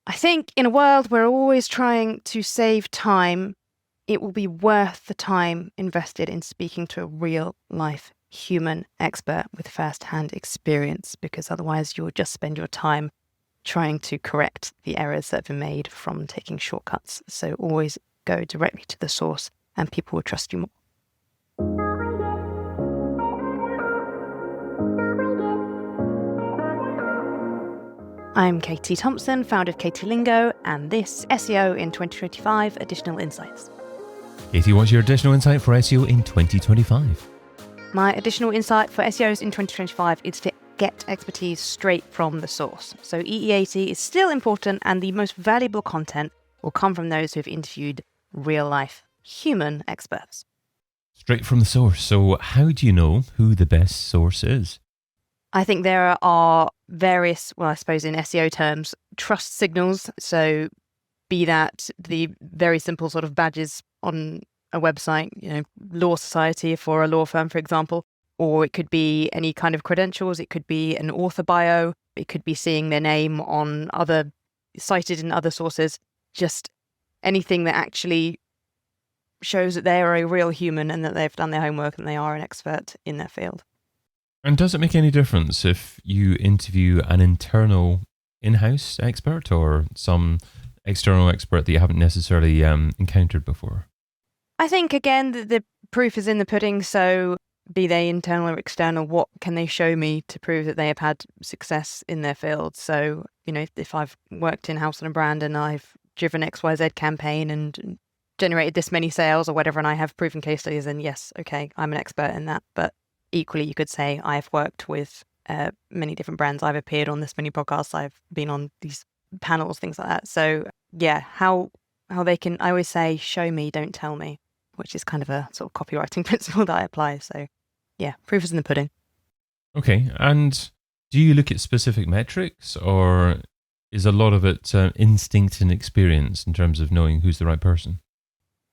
I think in a world where we're always trying to save time, it will be worth the time invested in speaking to a real life human expert with first-hand experience, because otherwise you'll just spend your time trying to correct the errors that have been made from taking shortcuts. So always go directly to the source and people will trust you more. I'm Katie Thompson, founder of Katie Lingo, and this SEO in 2025 Additional Insights. Katie, what's your additional insight for SEO in 2025? My additional insight for SEOs in 2025 is to get expertise straight from the source. So EEAT is still important, and the most valuable content will come from those who have interviewed real-life human experts. Straight from the source. So how do you know who the best source is? I think there are various, well, I suppose in SEO terms, trust signals. So be that the very simple sort of badges on a website, law society for a law firm, for example, or it could be any kind of credentials. It could be an author bio. It could be seeing their name on cited in other sources, just anything that actually shows that they are a real human and that they've done their homework and they are an expert in their field. And does it make any difference if you interview an internal in-house expert or some external expert that you haven't necessarily encountered before? I think, again, the proof is in the pudding. So be they internal or external, what can they show me to prove that they have had success in their field? So, if I've worked in-house on a brand and I've driven XYZ campaign and generated this many sales or whatever, and I have proven case studies, then yes, okay, I'm an expert in that. But equally, you could say I've worked with many different brands. I've appeared on this many podcasts. I've been on these panels, things like that. So yeah, how they can, I always say, show me, don't tell me, which is kind of a sort of copywriting principle that I apply. So yeah, proof is in the pudding. Okay. And do you look at specific metrics, or is a lot of it instinct and experience in terms of knowing who's the right person?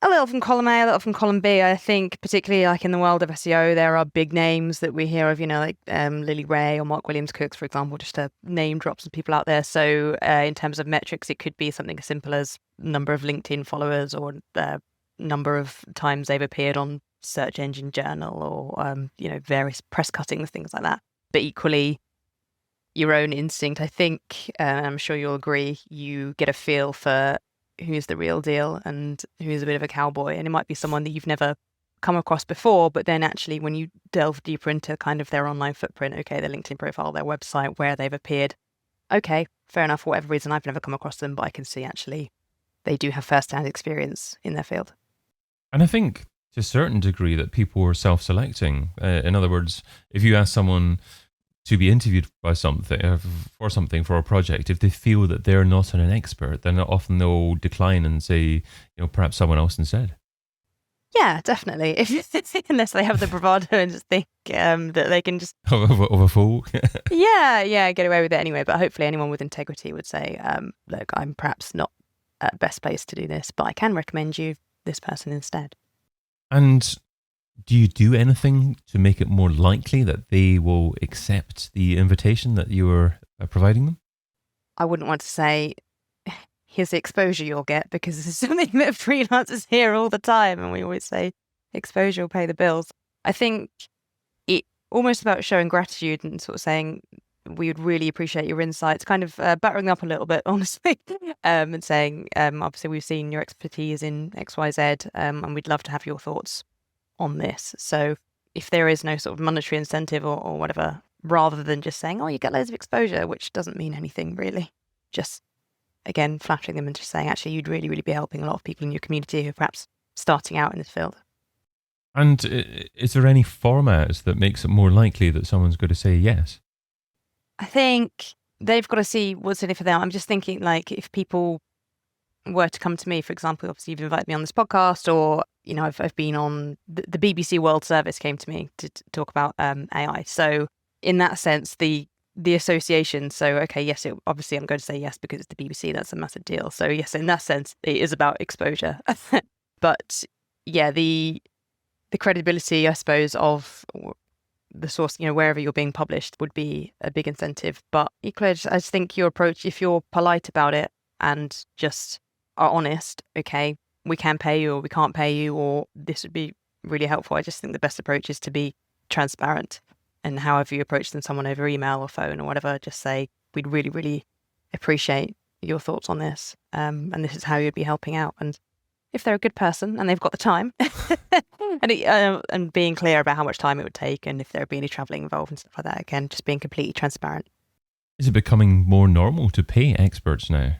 A little from column A, a little from column B. I think particularly like in the world of SEO, there are big names that we hear of, like Lily Ray or Mark Williams Cooks, for example, just to name drop some people out there. So in terms of metrics, it could be something as simple as number of LinkedIn followers or number of times they've appeared on Search Engine Journal or, various press cuttings, things like that. But equally, your own instinct, I think, I'm sure you'll agree, you get a feel for who's the real deal and who's a bit of a cowboy. And it might be someone that you've never come across before, but then actually when you delve deeper into kind of their online footprint, okay, their LinkedIn profile, their website, where they've appeared, okay, fair enough, for whatever reason, I've never come across them, but I can see actually they do have first-hand experience in their field. And I think to a certain degree that people are self-selecting. In other words, if you ask someone to be interviewed by something for a project, if they feel that they're not an expert, then often they'll decline and say, perhaps someone else instead. Yeah, definitely. Unless they have the bravado and just think that they can just of a fool. yeah, get away with it anyway. But hopefully, anyone with integrity would say, "Look, I'm perhaps not best placed to do this, but I can recommend you this person instead." And do you do anything to make it more likely that they will accept the invitation that you are providing them? I wouldn't want to say, here's the exposure you'll get, because this is something that freelancers hear all the time. And we always say, exposure will pay the bills. I think it almost about showing gratitude and sort of saying, we would really appreciate your insights, kind of buttering up a little bit, honestly, and saying, obviously, we've seen your expertise in XYZ, and we'd love to have your thoughts on this. So if there is no sort of monetary incentive or whatever, rather than just saying, oh, you get loads of exposure, which doesn't mean anything really, just again flattering them and just saying, actually, you'd really, really be helping a lot of people in your community who are perhaps starting out in this field. And is there any format that makes it more likely that someone's going to say yes? I think they've got to see what's in it for them. I'm just thinking, like, if people were to come to me, for example, obviously you've invited me on this podcast, or I've been on the BBC World Service came to me to talk about AI. So in that sense, the association. So okay, yes, obviously I'm going to say yes because it's the BBC. That's a massive deal. So yes, in that sense, it is about exposure. But yeah, the credibility, I suppose, of the source, wherever you're being published would be a big incentive. But equally, I just think your approach, if you're polite about it and just are honest. Okay, we can pay you or we can't pay you, or this would be really helpful. I just think the best approach is to be transparent, and however you approach them, someone over email or phone or whatever, just say, we'd really, really appreciate your thoughts on this. And this is how you'd be helping out. And if they're a good person and they've got the time and being clear about how much time it would take, and if there'd be any traveling involved and stuff like that, again, just being completely transparent. Is it becoming more normal to pay experts now?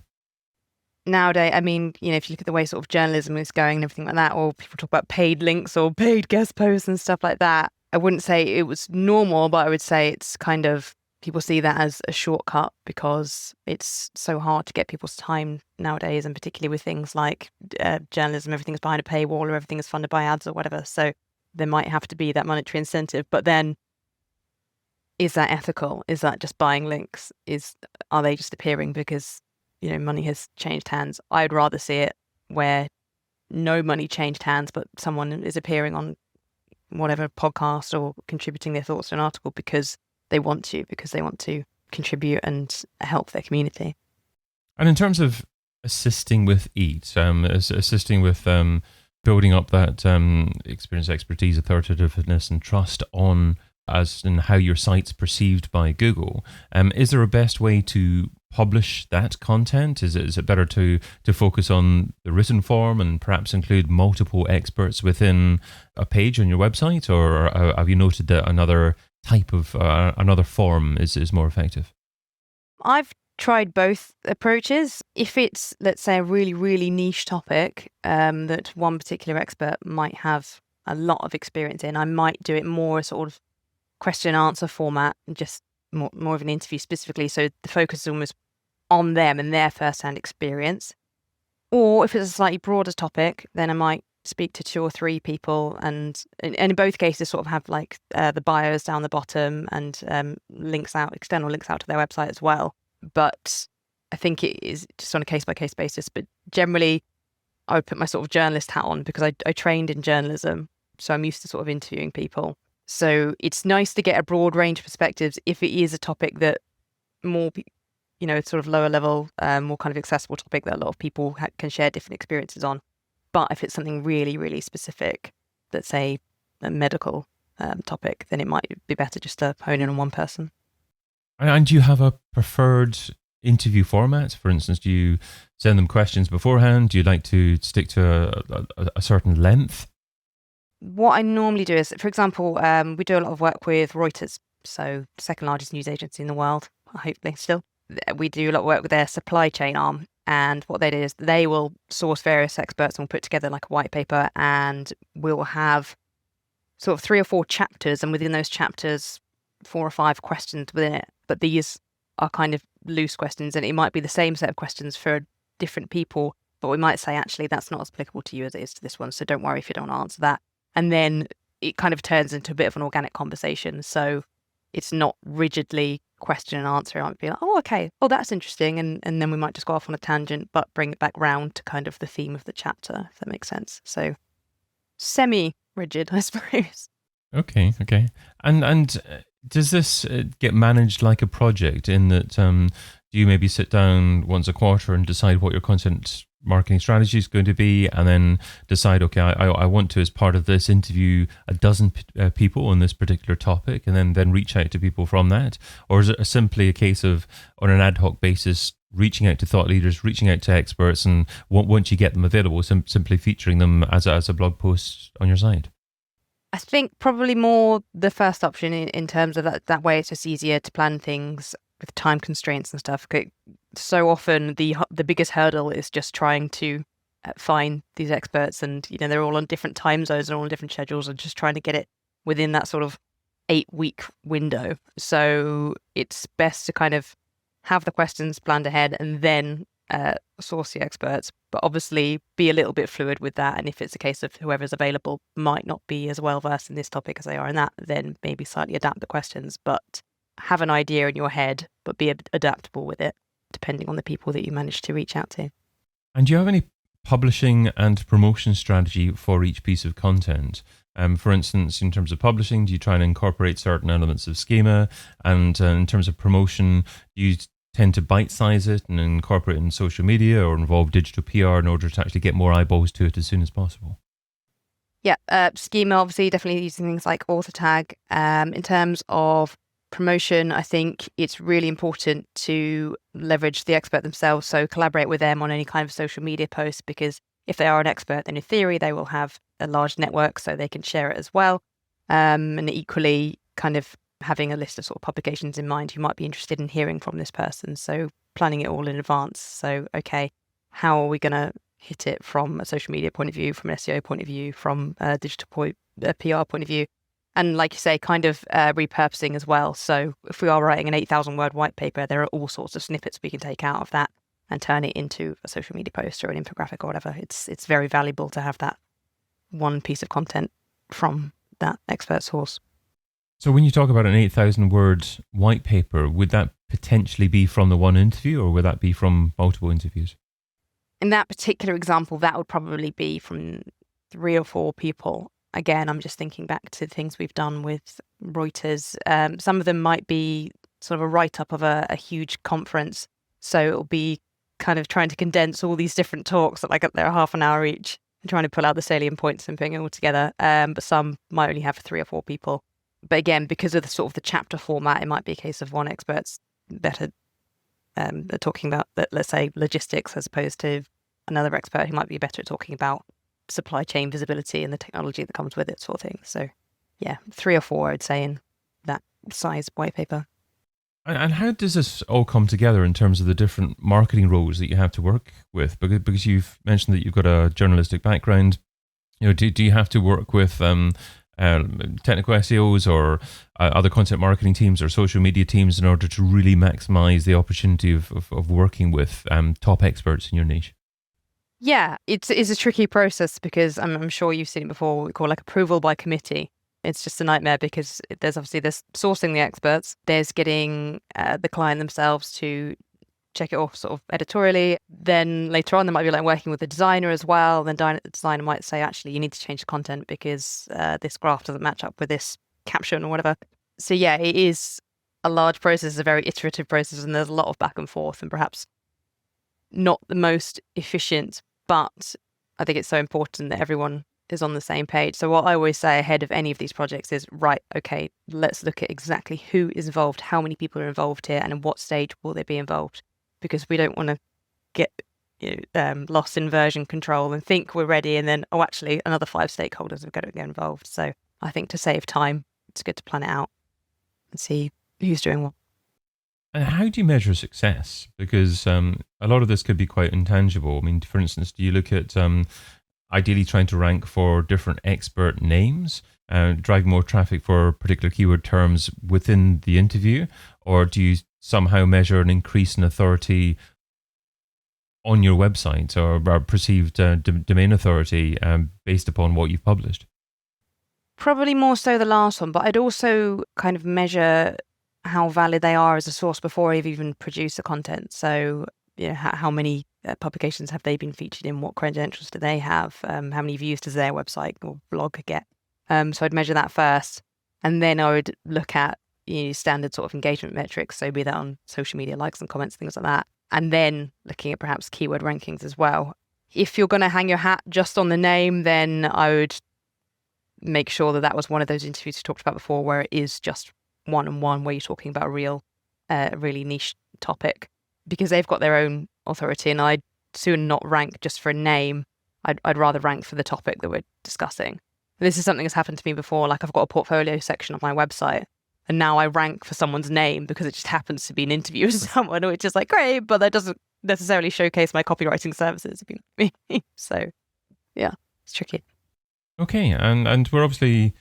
Nowadays, I mean, if you look at the way sort of journalism is going and everything like that, or people talk about paid links or paid guest posts and stuff like that, I wouldn't say it was normal, but I would say it's kind of, people see that as a shortcut because it's so hard to get people's time nowadays, and particularly with things like journalism, everything's behind a paywall or everything is funded by ads or whatever. So there might have to be that monetary incentive, but then is that ethical? Is that just buying links? Are they just appearing because money has changed hands? I'd rather see it where no money changed hands, but someone is appearing on whatever podcast or contributing their thoughts to an article because they want to contribute and help their community. And in terms of assisting with EAT, assisting with building up that experience, expertise, authoritativeness, and trust on as in how your site's perceived by Google, is there a best way to publish that content? Is it better to focus on the written form and perhaps include multiple experts within a page on your website, or have you noted that another type of another form is more effective? I've tried both approaches. If it's, let's say, a really, really niche topic that one particular expert might have a lot of experience in, I might do it more sort of question and answer format, and just more of an interview specifically, so the focus is almost on them and their first-hand experience. Or if it's a slightly broader topic, then I might speak to 2 or 3 people, and in both cases sort of have like the bios down the bottom and external links out to their website as well. But I think it is just on a case-by-case basis. But generally, I would put my sort of journalist hat on because I trained in journalism, so I'm used to sort of interviewing people. So it's nice to get a broad range of perspectives if it is a topic that more, sort of lower level, more kind of accessible topic that a lot of people can share different experiences on. But if it's something really, really specific, let's say a medical topic, then it might be better just to hone in on one person. And do you have a preferred interview format? For instance, do you send them questions beforehand? Do you like to stick to a certain length? What I normally do is, for example, we do a lot of work with Reuters, so second largest news agency in the world, hopefully still. We do a lot of work with their supply chain arm. And what they do is they will source various experts and we'll put together like a white paper, and we'll have sort of 3 or 4 chapters, and within those chapters, 4 or 5 questions within it. But these are kind of loose questions, and it might be the same set of questions for different people, but we might say, actually, that's not as applicable to you as it is to this one, so don't worry if you don't answer that. And then it kind of turns into a bit of an organic conversation. So it's not rigidly question and answer. I might be like, oh, okay, oh, that's interesting. And then we might just go off on a tangent, but bring it back round to kind of the theme of the chapter, if that makes sense. So semi-rigid, I suppose. Okay. And does this get managed like a project, in that do you maybe sit down once a quarter and decide what your content marketing strategy is going to be, and then decide, okay, I want to, as part of this, interview a dozen people on this particular topic, and then reach out to people from that? Or is it simply a case of, on an ad hoc basis, reaching out to thought leaders, reaching out to experts, and once you get them available, simply featuring them as a blog post on your site? I think probably more the first option in terms of that way it's just easier to plan things with time constraints and stuff. So often the biggest hurdle is just trying to find these experts, and they're all on different time zones and all on different schedules, and just trying to get it within that sort of 8-week window. So it's best to kind of have the questions planned ahead and then source the experts, but obviously be a little bit fluid with that. And if it's a case of whoever's available might not be as well versed in this topic as they are in that, then maybe slightly adapt the questions, but have an idea in your head, but be adaptable with it, depending on the people that you manage to reach out to. And do you have any publishing and promotion strategy for each piece of content? For instance, in terms of publishing, do you try and incorporate certain elements of schema? And in terms of promotion, do you tend to bite size it and incorporate it in social media or involve digital PR in order to actually get more eyeballs to it as soon as possible? Yeah, schema, obviously, definitely using things like author tag. In terms of promotion, I think it's really important to leverage the expert themselves. So collaborate with them on any kind of social media post, because if they are an expert, then in theory, they will have a large network so they can share it as well. And equally, kind of having a list of sort of publications in mind who might be interested in hearing from this person. So planning it all in advance. So, okay, how are we going to hit it from a social media point of view, from an SEO point of view, from a digital PR point of view? And like you say, kind of repurposing as well. So if we are writing an 8,000 word white paper, there are all sorts of snippets we can take out of that and turn it into a social media post or an infographic or whatever. It's very valuable to have that one piece of content from that expert source. So when you talk about an 8,000 word white paper, would that potentially be from the one interview, or would that be from multiple interviews? In that particular example, that would probably be from 3 or 4 people. Again, I'm just thinking back to things we've done with Reuters. Some of them might be sort of a write-up of a huge conference. So it'll be kind of trying to condense all these different talks that like they're half an hour each and trying to pull out the salient points and putting it all together. But some might only have 3 or 4 people. But again, because of the sort of the chapter format, it might be a case of one expert's better talking about, let's say, logistics, as opposed to another expert who might be better at talking about supply chain visibility and the technology that comes with it, sort of thing. So yeah, 3 or 4, I'd say, in that size white paper. And how does this all come together in terms of the different marketing roles that you have to work with? Because you've mentioned that you've got a journalistic background. Do you have to work with technical SEOs or other content marketing teams or social media teams in order to really maximize the opportunity of working with top experts in your niche? Yeah, it's a tricky process because I'm sure you've seen it before, what we call like approval by committee. It's just a nightmare because there's obviously this sourcing the experts, there's getting the client themselves to check it off sort of editorially. Then later on, there might be like working with the designer as well. Then the designer might say, actually, you need to change the content because this graph doesn't match up with this caption or whatever. So yeah, it is a large process, a very iterative process, and there's a lot of back and forth and perhaps not the most efficient, but I think it's so important that everyone is on the same page. So what I always say ahead of any of these projects is, right, okay, let's look at exactly who is involved, how many people are involved here, and in what stage will they be involved? Because we don't want to get lost in version control and think we're ready, and then, oh, actually, another 5 stakeholders have got to get involved. So I think to save time, it's good to plan it out and see who's doing what. And how do you measure success? Because a lot of this could be quite intangible. I mean, for instance, do you look at ideally trying to rank for different expert names, drive more traffic for particular keyword terms within the interview? Or do you somehow measure an increase in authority on your website or perceived domain authority based upon what you've published? Probably more so the last one, but I'd also kind of measure how valid they are as a source before I've even produced the content. So, how many publications have they been featured in? What credentials do they have? How many views does their website or blog get? So I'd measure that first. And then I would look at standard sort of engagement metrics. So be that on social media, likes and comments, things like that. And then looking at perhaps keyword rankings as well. If you're going to hang your hat just on the name, then I would make sure that was one of those interviews we talked about before, where it is just one-on-one, where you're talking about a really niche topic, because they've got their own authority, and I'd soon not rank just for a name. I'd rather rank for the topic that we're discussing. This is something that's happened to me before. Like, I've got a portfolio section on my website, and now I rank for someone's name because it just happens to be an interview with someone, which is like, great, but that doesn't necessarily showcase my copywriting services. So, yeah, it's tricky. Okay, and we're obviously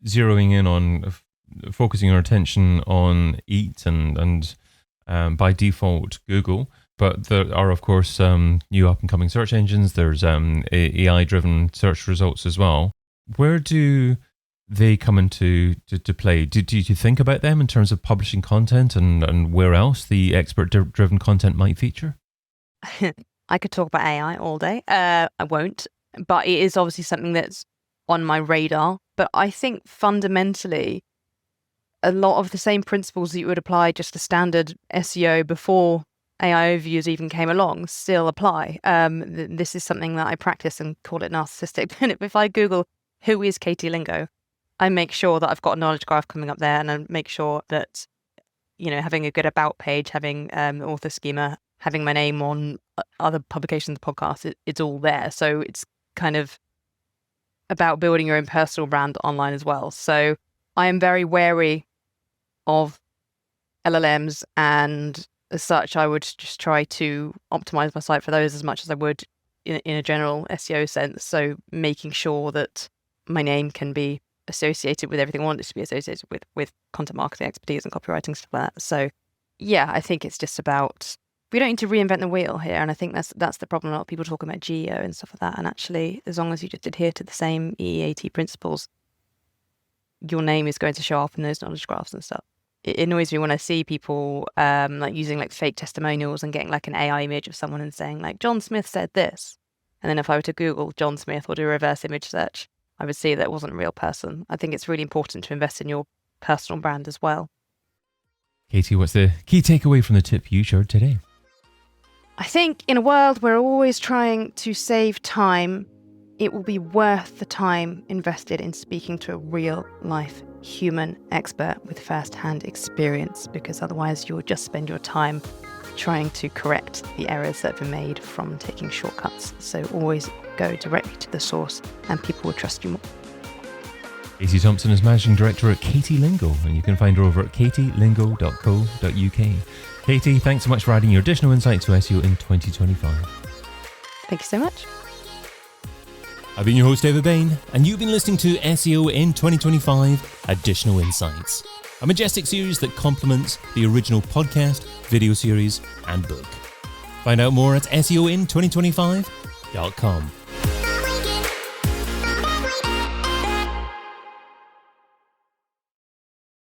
zeroing in on focusing our attention on EAT and by default Google, but there are of course new up and coming search engines. There's AI driven search results as well. Where do they come into to play? Do you think about them in terms of publishing content and where else the expert driven content might feature? I could talk about AI all day. I won't, but it is obviously something that's on my radar. But I think fundamentally, a lot of the same principles that you would apply just to standard SEO before AI overviews even came along still apply. This is something that I practice and call it narcissistic. And if I Google who is Katie Lingo, I make sure that I've got a knowledge graph coming up there, and I make sure that, having a good about page, having author schema, having my name on other publications, podcasts, it's all there. So it's kind of about building your own personal brand online as well. So I am very wary of LLMs, and as such, I would just try to optimize my site for those as much as I would in a general SEO sense. So making sure that my name can be associated with everything I want it to be associated with content marketing expertise and copywriting, stuff like that. So yeah, I think it's just about, we don't need to reinvent the wheel here. And I think that's the problem. A lot of people talk about geo and stuff like that. And actually, as long as you just adhere to the same EEAT principles, your name is going to show up in those knowledge graphs and stuff. It annoys me when I see people like using like fake testimonials and getting like an AI image of someone and saying like, John Smith said this. And then if I were to Google John Smith or do a reverse image search, I would see that wasn't a real person. I think it's really important to invest in your personal brand as well. Katie, what's the key takeaway from the tip you shared today? I think in a world where we're always trying to save time, it will be worth the time invested in speaking to a real life human expert with first-hand experience, because otherwise you'll just spend your time trying to correct the errors that have been made from taking shortcuts. So always go directly to the source and people will trust you more. Katie Thompson is Managing Director at Katie Lingo, and you can find her over at katielingo.co.uk. Katie, thanks so much for adding your additional insight to SEO in 2025. Thank you so much. I've been your host, David Bain, and you've been listening to SEO in 2025 Additional Insights, a Majestic series that complements the original podcast, video series, and book. Find out more at SEOin2025.com.